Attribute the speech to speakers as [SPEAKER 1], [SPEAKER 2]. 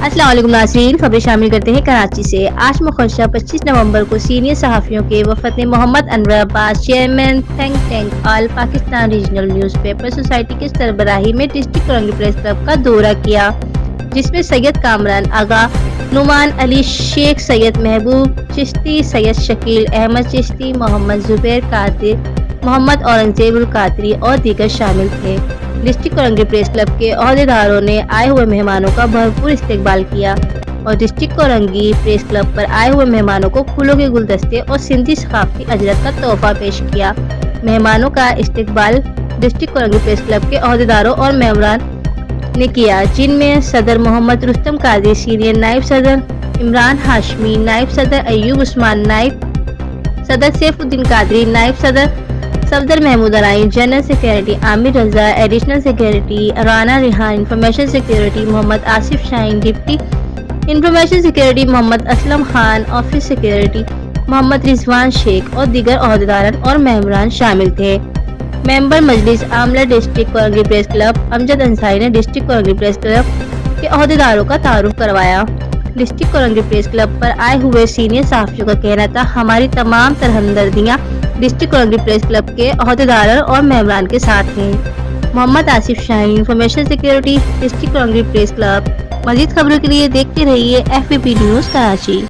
[SPEAKER 1] अस्सलाम वालेकुम नाज़रीन, खबरें शामिल करते हैं कराची से। आज मुखर्रशा 25 नवंबर को सीनियर सहाफ़ियों के वफद ने Mohammad Anwar Abbas, chairman think tank all Pakistan regional newspaper society की सरबराही में डिस्ट्रिक्ट कोरंगी प्रेस क्लब का दौरा किया, जिसमें सैयद कामरान आगा, नुमान अली शेख, सैयद महबूब चिश्ती, सैयद शकील अहमद चिश्ती, मोहम्मद जुबैर कादिर, मोहम्मद औरंगजेब उल कादरी और दीगर शामिल थे। डिस्ट्रिक्ट कोरंगी प्रेस क्लब के अहदेदारों ने आए हुए मेहमानों का भरपूर इस्तकबाल किया और डिस्ट्रिक्ट कोरंगी प्रेस क्लब पर आए हुए मेहमानों को फूलों के गुलदस्ते और सिंधी सकाफती अजरत का तोहफा पेश किया। मेहमानों का इस्तकबाल डिस्ट्रिक्ट कोरंगी प्रेस क्लब के अहदेदारों और मेंबरान ने किया, जिनमें सदर मोहम्मद रुस्तम काजी, सीनियर नायब सदर इमरान हाशमी, नायब सदर अयूब उस्मान, नायब सदर सैफुद्दीन कादरी, नायब सदर Safdar Mahmood Arai, general secretary Aamir Raza, additional secretary Rana Rehan, information secretary Mohammad Asif Shaheen, deputy information secretary Mohammad Aslam Khan, office secretary Mohammad Rizwan Sheikh और दीगर अहदेदारान और मेंबरान शामिल थे। मेंबर मजलिस आमला district Korangi press club Amjad Ansari ने डिस्ट्रिक्ट कोरंगी प्रेस क्लब के अहदेदारों का तारुफ करवाया। डिस्ट्रिक्ट कोरंगी प्रेस क्लब पर आए हुए सीनियर सहाफियों का कहना था, हमारी तमाम तरह हमदर्दियां डिस्ट्रिक्ट कोरंगी प्रेस क्लब के अहदेदार और मेंबरान के साथ हैं। Mohammad Asif Shaheen, information secretary, district Korangi press club. मज़ीद खबरों के लिए देखते रहिए FBP न्यूज़ कराची।